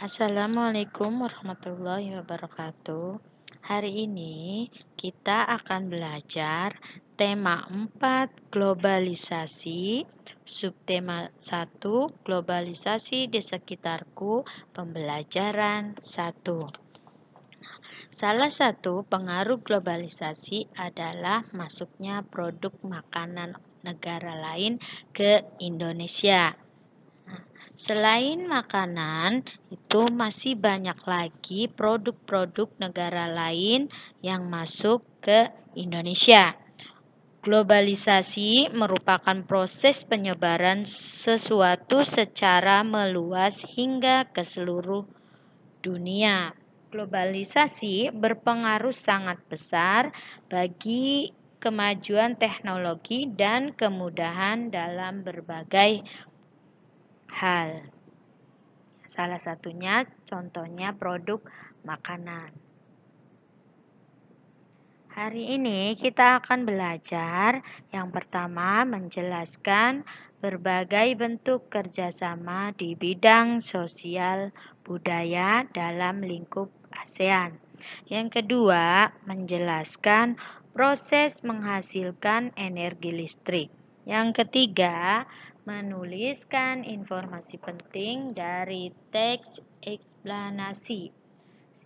Assalamualaikum warahmatullahi wabarakatuh. Hari ini kita akan belajar tema 4 globalisasi, subtema 1 globalisasi di sekitarku, pembelajaran 1. Salah satu pengaruh globalisasi adalah masuknya produk makanan negara lain ke Indonesia. Selain makanan, itu masih banyak lagi produk-produk negara lain yang masuk ke Indonesia. Globalisasi merupakan proses penyebaran sesuatu secara meluas hingga ke seluruh dunia. Globalisasi berpengaruh sangat besar bagi kemajuan teknologi dan kemudahan dalam berbagai hal. Salah satunya contohnya produk makanan. Hari ini kita akan belajar yang pertama menjelaskan berbagai bentuk kerjasama di bidang sosial budaya dalam lingkup ASEAN. Yang kedua menjelaskan proses menghasilkan energi listrik. Yang ketiga menuliskan informasi penting dari teks eksplanasi.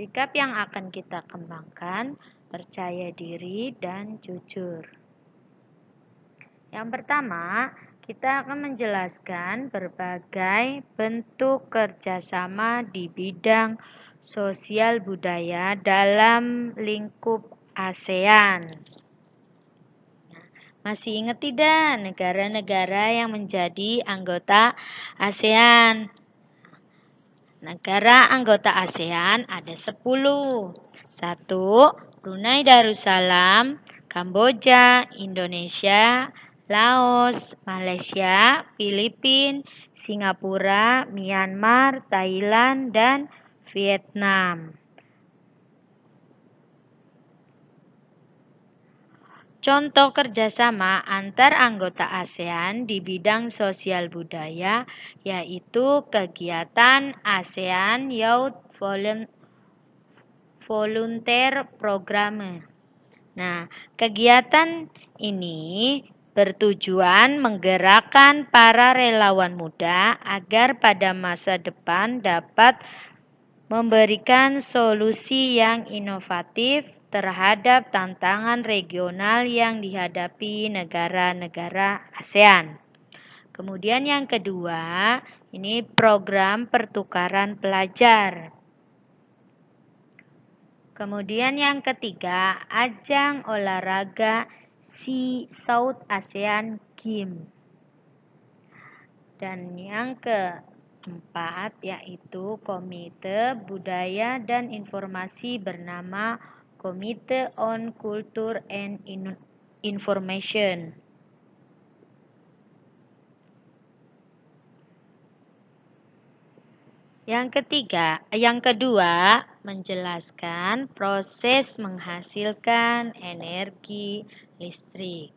Sikap yang akan kita kembangkan, percaya diri dan jujur. Yang pertama, kita akan menjelaskan berbagai bentuk kerjasama di bidang sosial budaya dalam lingkup ASEAN. Masih ingat tidak negara-negara yang menjadi anggota ASEAN? Negara anggota ASEAN ada 10. 1. Brunei Darussalam, Kamboja, Indonesia, Laos, Malaysia, Filipina, Singapura, Myanmar, Thailand, dan Vietnam. Contoh kerjasama antar anggota ASEAN di bidang sosial budaya yaitu kegiatan ASEAN Youth Volunteer Program. Nah, kegiatan ini bertujuan menggerakkan para relawan muda agar pada masa depan dapat memberikan solusi yang inovatif terhadap tantangan regional yang dihadapi negara-negara ASEAN. Kemudian yang kedua, ini program pertukaran pelajar. Kemudian yang ketiga, ajang olahraga South ASEAN Games. Dan yang keempat yaitu Komite Budaya dan Informasi bernama Komite on Culture and Information. Yang kedua menjelaskan proses menghasilkan energi listrik.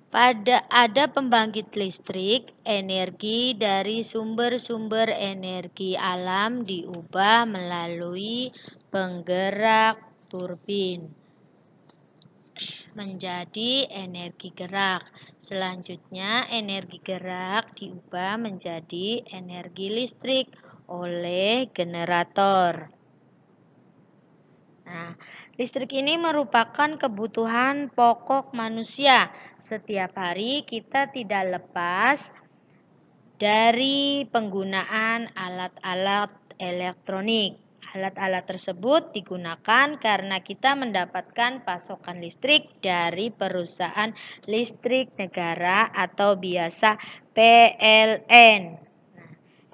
Ada pembangkit listrik, energi dari sumber-sumber energi alam diubah melalui penggerak turbin menjadi energi gerak. Selanjutnya, energi gerak diubah menjadi energi listrik oleh generator. Nah, listrik ini merupakan kebutuhan pokok manusia. Setiap hari kita tidak lepas dari penggunaan alat-alat elektronik. Alat-alat tersebut digunakan karena kita mendapatkan pasokan listrik dari perusahaan listrik negara atau biasa PLN.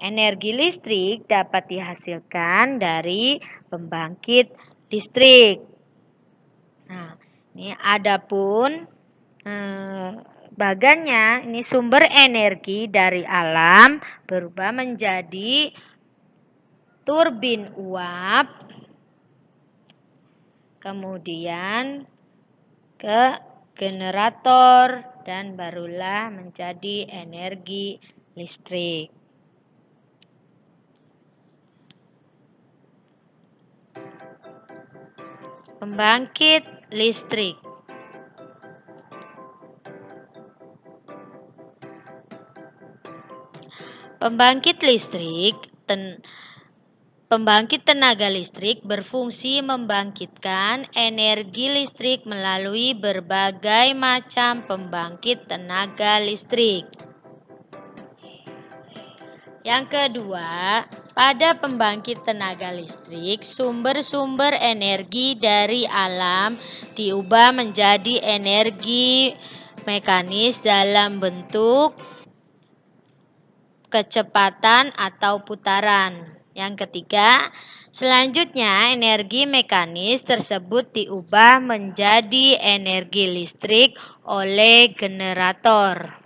Energi listrik dapat dihasilkan dari pembangkit listrik. Nah, ini adapun bagannya, ini sumber energi dari alam berubah menjadi turbin uap, kemudian ke generator dan barulah menjadi energi listrik. Pembangkit listrik. Pembangkit tenaga listrik berfungsi membangkitkan energi listrik melalui berbagai macam pembangkit tenaga listrik. Yang kedua, pada pembangkit tenaga listrik, sumber-sumber energi dari alam diubah menjadi energi mekanis dalam bentuk kecepatan atau putaran. Yang ketiga, selanjutnya energi mekanis tersebut diubah menjadi energi listrik oleh generator.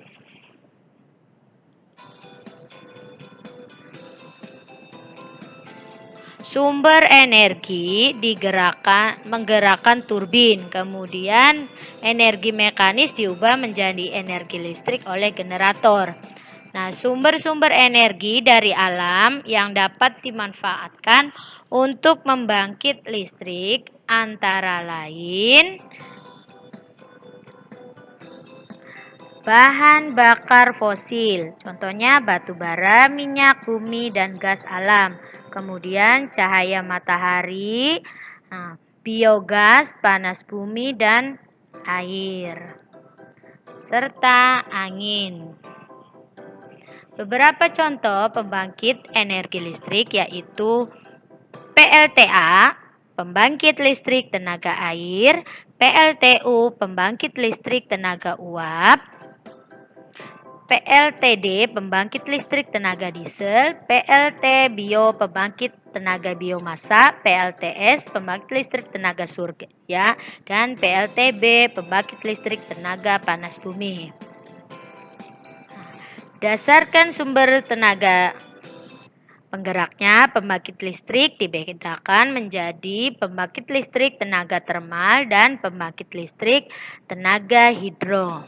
Sumber energi menggerakkan turbin, kemudian energi mekanis diubah menjadi energi listrik oleh generator. Nah, sumber-sumber energi dari alam yang dapat dimanfaatkan untuk membangkit listrik antara lain bahan bakar fosil, contohnya batu bara, minyak bumi, dan gas alam. Kemudian cahaya matahari, biogas, panas bumi, dan air, serta angin. Beberapa contoh pembangkit energi listrik yaitu PLTA, pembangkit listrik tenaga air, PLTU, pembangkit listrik tenaga uap, PLTD, pembangkit listrik tenaga diesel, PLT Bio, pembangkit tenaga biomasa, PLTS, pembangkit listrik tenaga surya, dan PLTB, pembangkit listrik tenaga panas bumi. Dasarkan sumber tenaga penggeraknya, pembangkit listrik dibedakan menjadi pembangkit listrik tenaga termal dan pembangkit listrik tenaga hidro.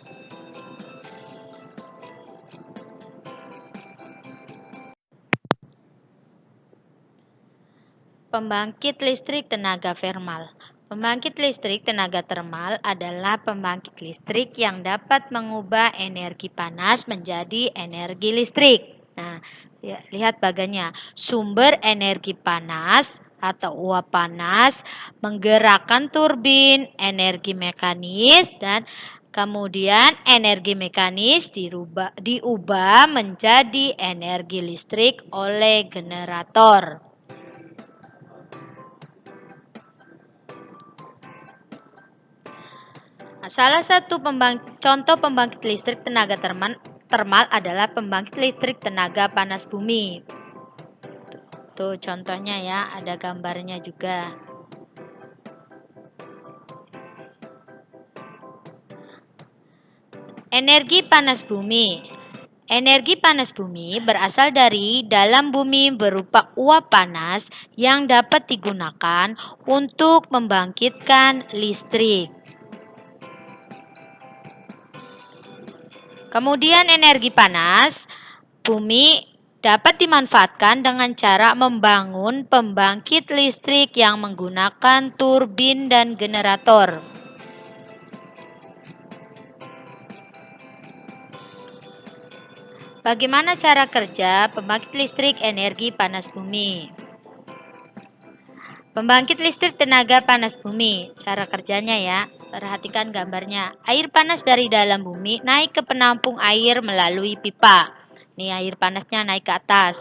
Pembangkit listrik tenaga termal. Pembangkit listrik tenaga termal adalah pembangkit listrik yang dapat mengubah energi panas menjadi energi listrik. Nah, lihat bagannya. Sumber energi panas atau uap panas menggerakkan turbin, energi mekanis, dan kemudian energi mekanis diubah menjadi energi listrik oleh generator. Salah satu contoh pembangkit listrik tenaga termal adalah pembangkit listrik tenaga panas bumi. Tuh contohnya ya, ada gambarnya juga. Energi panas bumi. Energi panas bumi berasal dari dalam bumi berupa uap panas yang dapat digunakan untuk membangkitkan listrik. Kemudian energi panas bumi dapat dimanfaatkan dengan cara membangun pembangkit listrik yang menggunakan turbin dan generator. Bagaimana cara kerja pembangkit listrik energi panas bumi? Pembangkit listrik tenaga panas bumi, cara kerjanya ya, perhatikan gambarnya. Air panas dari dalam bumi naik ke penampung air melalui pipa. Nih air panasnya naik ke atas.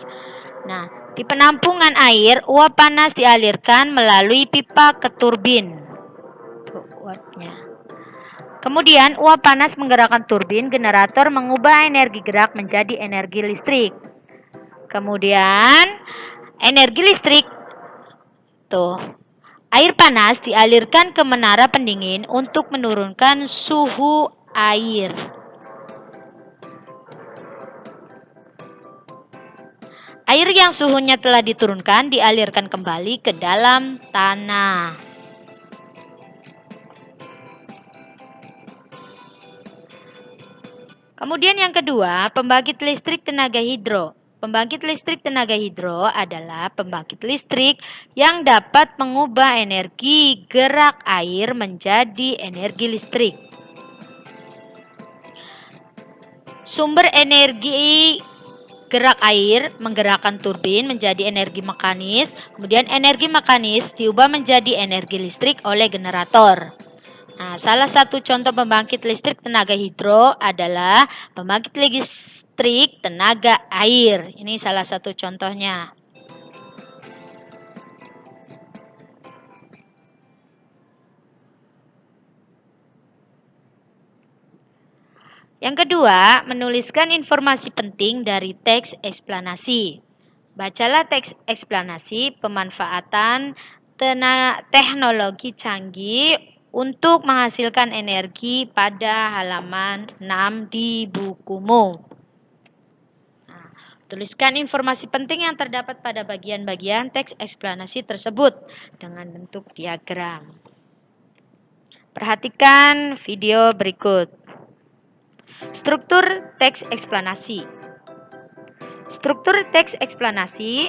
Nah, di penampungan air, uap panas dialirkan melalui pipa ke turbin. Uapnya. Kemudian uap panas menggerakkan turbin, generator mengubah energi gerak menjadi energi listrik. Kemudian energi listrik air panas dialirkan ke menara pendingin untuk menurunkan suhu air. Air yang suhunya telah diturunkan dialirkan kembali ke dalam tanah. Kemudian yang kedua, pembangkit listrik tenaga hidro. Pembangkit listrik tenaga hidro adalah pembangkit listrik yang dapat mengubah energi gerak air menjadi energi listrik. Sumber energi gerak air menggerakkan turbin menjadi energi mekanis, kemudian energi mekanis diubah menjadi energi listrik oleh generator. Nah, salah satu contoh pembangkit listrik tenaga hidro adalah pembangkit listrik tenaga air. Ini salah satu contohnya. Yang kedua, menuliskan informasi penting dari teks eksplanasi. Bacalah teks eksplanasi pemanfaatan teknologi canggih untuk menghasilkan energi pada halaman 6 di bukumu. Nah, tuliskan informasi penting yang terdapat pada bagian-bagian teks eksplanasi tersebut dengan bentuk diagram. Perhatikan video berikut. Struktur teks eksplanasi. Struktur teks eksplanasi.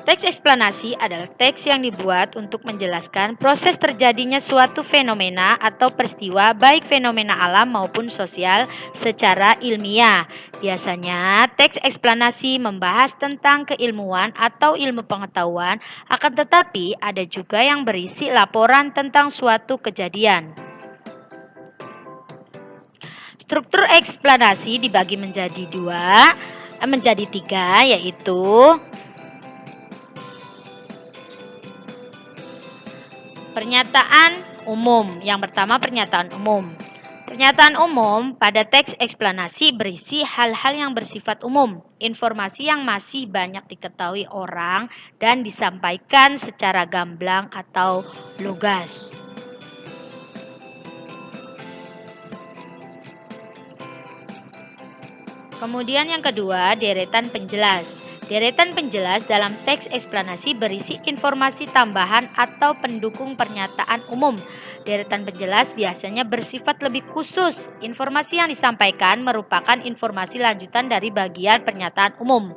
Teks eksplanasi adalah teks yang dibuat untuk menjelaskan proses terjadinya suatu fenomena atau peristiwa, baik fenomena alam maupun sosial, secara ilmiah. Biasanya, teks eksplanasi membahas tentang keilmuan atau ilmu pengetahuan, akan tetapi ada juga yang berisi laporan tentang suatu kejadian. Struktur eksplanasi dibagi menjadi tiga, yaitu pernyataan umum. Yang pertama, pernyataan umum. Pernyataan umum pada teks eksplanasi berisi hal-hal yang bersifat umum, informasi yang masih banyak diketahui orang dan disampaikan secara gamblang atau lugas. Kemudian yang kedua, deretan penjelas. Deretan penjelas dalam teks eksplanasi berisi informasi tambahan atau pendukung pernyataan umum. Deretan penjelas biasanya bersifat lebih khusus. Informasi yang disampaikan merupakan informasi lanjutan dari bagian pernyataan umum.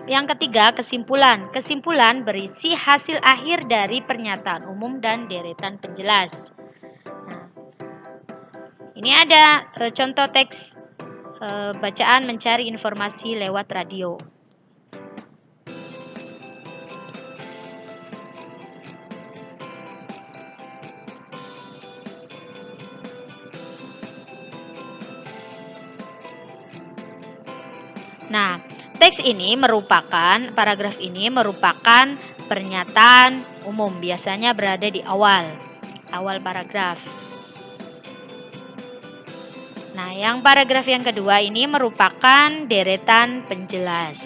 Yang ketiga, kesimpulan. Kesimpulan berisi hasil akhir dari pernyataan umum dan deretan penjelas. Nah, ini ada contoh teks bacaan mencari informasi lewat radio. Nah, paragraf ini merupakan pernyataan umum, biasanya berada di awal paragraf. Nah, yang paragraf yang kedua ini merupakan deretan penjelas.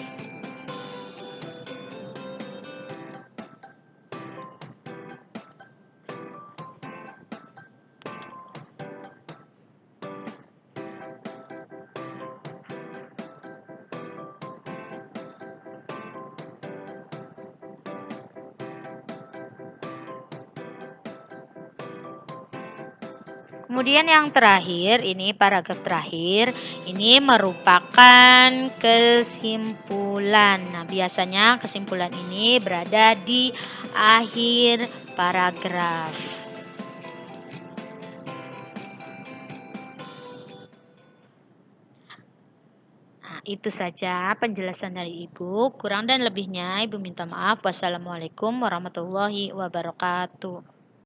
Kemudian yang terakhir, ini paragraf terakhir, ini merupakan kesimpulan. Nah, biasanya kesimpulan ini berada di akhir paragraf. Nah, itu saja penjelasan dari Ibu. Kurang dan lebihnya Ibu minta maaf. Wassalamualaikum warahmatullahi wabarakatuh.